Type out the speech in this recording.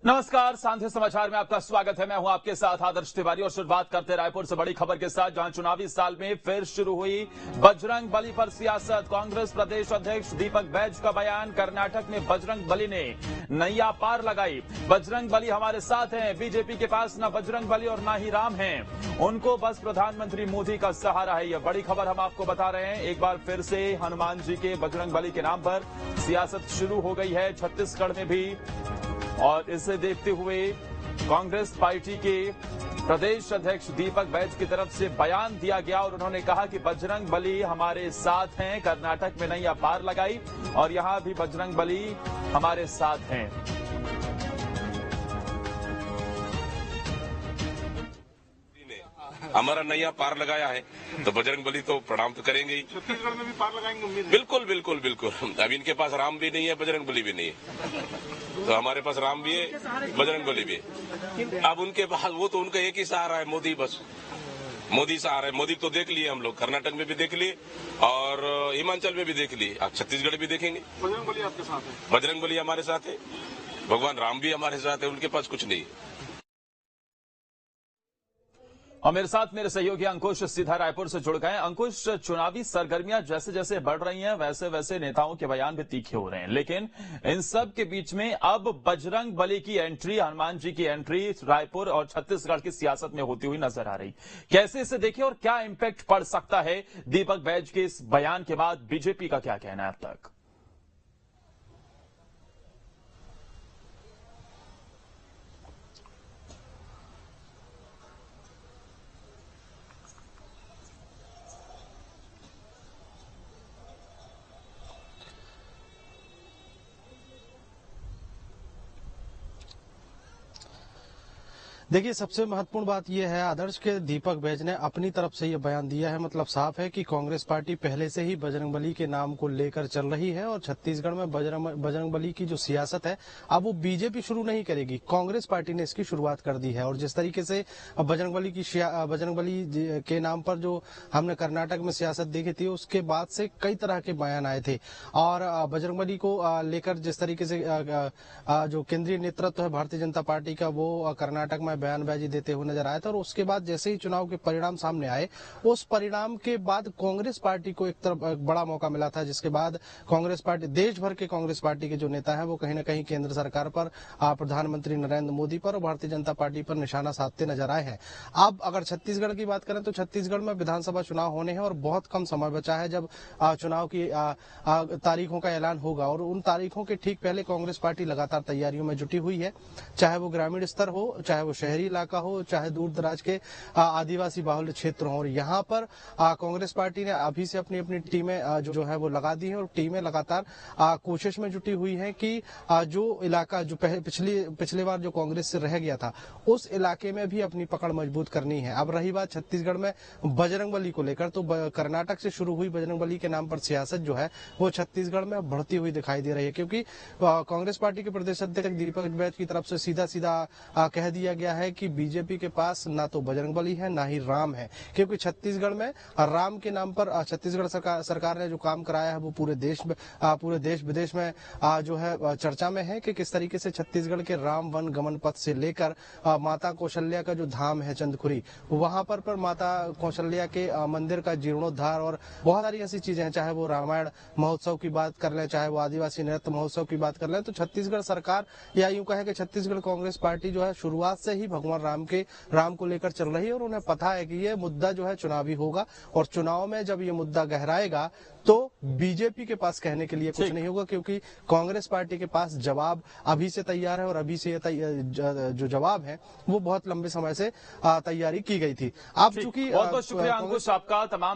नमस्कार, सांध्य समाचार में आपका स्वागत है। मैं हूं आपके साथ आदर्श तिवारी और शुरुआत करते रायपुर से बड़ी खबर के साथ, जहां चुनावी साल में फिर शुरू हुई बजरंग बली पर सियासत। कांग्रेस प्रदेश अध्यक्ष दीपक बैज का बयान। कर्नाटक में बजरंग बली ने नैया पार लगाई। बजरंग बली हमारे साथ हैं। बीजेपी के पास न बजरंग बली और न ही राम हैं, उनको बस प्रधानमंत्री मोदी का सहारा है। यह बड़ी खबर हम आपको बता रहे हैं। एक बार फिर से हनुमान जी के बजरंग बली के नाम पर सियासत शुरू हो गई है छत्तीसगढ़ में भी, और इसे देखते हुए कांग्रेस पार्टी के प्रदेश अध्यक्ष दीपक बैज की तरफ से बयान दिया गया और उन्होंने कहा कि बजरंग बली हमारे साथ हैं। कर्नाटक में नैया पार लगाई और यहां भी बजरंग बली हमारे साथ हैं। हमारा नैया पार लगाया है तो बजरंग बली तो प्रणाम तो करेंगे ही। छत्तीसगढ़ में भी पार लगाएंगे उम्मीद है? बिल्कुल बिल्कुल बिल्कुल। अब इनके पास राम भी नहीं है, बजरंग बली भी नहीं है, तो हमारे पास राम भी है, बजरंग बली भी है। अब उनके पास वो तो उनका एक ही सहारा है, मोदी। बस मोदी सहारा है। मोदी तो देख लिए हम लोग, कर्नाटक में भी देख लिए और हिमाचल में भी देख लिए, अब छत्तीसगढ़ भी देखेंगे। बजरंग बली आपके साथ है? बजरंग बली हमारे साथ है, भगवान राम भी हमारे साथ है, उनके पास कुछ नहीं है। और मेरे साथ मेरे सहयोगी अंकुश सीधा रायपुर से जुड़ गए। अंकुश, चुनावी सरगर्मियां जैसे जैसे बढ़ रही हैं वैसे वैसे नेताओं के बयान भी तीखे हो रहे हैं, लेकिन इन सब के बीच में अब बजरंग बली की एंट्री, हनुमान जी की एंट्री रायपुर और छत्तीसगढ़ की सियासत में होती हुई नजर आ रही। कैसे इसे देखें और क्या इंपैक्ट पड़ सकता है दीपक बैज के इस बयान के बाद? बीजेपी का क्या कहना है अब तक? देखिए, सबसे महत्वपूर्ण बात यह है आदर्श के दीपक बैज ने अपनी तरफ से यह बयान दिया है। मतलब साफ है कि कांग्रेस पार्टी पहले से ही बजरंग बली के नाम को लेकर चल रही है और छत्तीसगढ़ में बजरंग बली की जो सियासत है अब वो बीजेपी शुरू नहीं करेगी, कांग्रेस पार्टी ने इसकी शुरुआत कर दी है। और जिस तरीके से बजरंग बली के नाम पर जो हमने कर्नाटक में सियासत देखी थी, उसके बाद से कई तरह के बयान आए थे और बजरंग बली को लेकर जिस तरीके से जो केंद्रीय नेतृत्व है भारतीय जनता पार्टी का, वो कर्नाटक में बयानबाजी देते हुए नजर आया था। और उसके बाद जैसे ही चुनाव के परिणाम सामने आए, उस परिणाम के बाद कांग्रेस पार्टी को एक बड़ा मौका मिला था, जिसके बाद कांग्रेस पार्टी, देश भर के कांग्रेस पार्टी के जो नेता हैं वो कहीं न कहीं केंद्र सरकार पर, प्रधानमंत्री नरेंद्र मोदी पर और भारतीय जनता पार्टी पर निशाना साधते नजर आए हैं। अब अगर छत्तीसगढ़ की बात करें तो छत्तीसगढ़ में विधानसभा चुनाव होने हैं और बहुत कम समय बचा है जब चुनाव की तारीखों का ऐलान होगा। और उन तारीखों के ठीक पहले कांग्रेस पार्टी लगातार तैयारियों में जुटी हुई है, चाहे वो ग्रामीण स्तर हो, चाहे वो शहरी इलाका हो, चाहे दूर दराज के आदिवासी बाहुल्य क्षेत्र हो। और यहाँ पर कांग्रेस पार्टी ने अभी से अपनी अपनी टीमें जो है वो लगा दी है और टीमें लगातार कोशिश में जुटी हुई है कि जो इलाका जो पिछले बार जो कांग्रेस से रह गया था, उस इलाके में भी अपनी पकड़ मजबूत करनी है। अब रही बात छत्तीसगढ़ में बजरंग बली को लेकर, तो कर्नाटक से शुरू हुई बजरंग बली के नाम पर सियासत जो है वो छत्तीसगढ़ में बढ़ती हुई दिखाई दे रही है, क्योंकि कांग्रेस पार्टी के प्रदेश अध्यक्ष दीपक बैज की तरफ से सीधा सीधा कह दिया गया है कि बीजेपी के पास ना तो बजरंग बली है ना ही राम है, क्योंकि छत्तीसगढ़ में राम के नाम पर छत्तीसगढ़ सरकार ने जो काम कराया है वो पूरे देश विदेश में जो है चर्चा में है कि किस तरीके से छत्तीसगढ़ के राम वन गमन पथ से लेकर माता कौशल्या का जो धाम है चंदखुरी, वहां पर माता कौशल्या के मंदिर का जीर्णोद्धार और बहुत सारी ऐसी चीजें हैं, चाहे वो रामायण महोत्सव की बात कर लें, चाहे वो आदिवासी नृत्य महोत्सव की बात कर लें, तो छत्तीसगढ़ सरकार, या यूं कहे कि छत्तीसगढ़ कांग्रेस पार्टी जो है शुरुआत से ही भगवान राम को लेकर चल रही है और उन्हें पता है कि ये मुद्दा जो है चुनावी होगा और चुनाव में जब ये मुद्दा गहराएगा तो बीजेपी के पास कहने के लिए कुछ नहीं होगा, क्योंकि कांग्रेस पार्टी के पास जवाब अभी से तैयार है और अभी से जो जवाब है वो बहुत लंबे समय से तैयारी की गई थी। अब चूंकि बहुत बहुत शुक्रिया अंकुश आपका। तमाम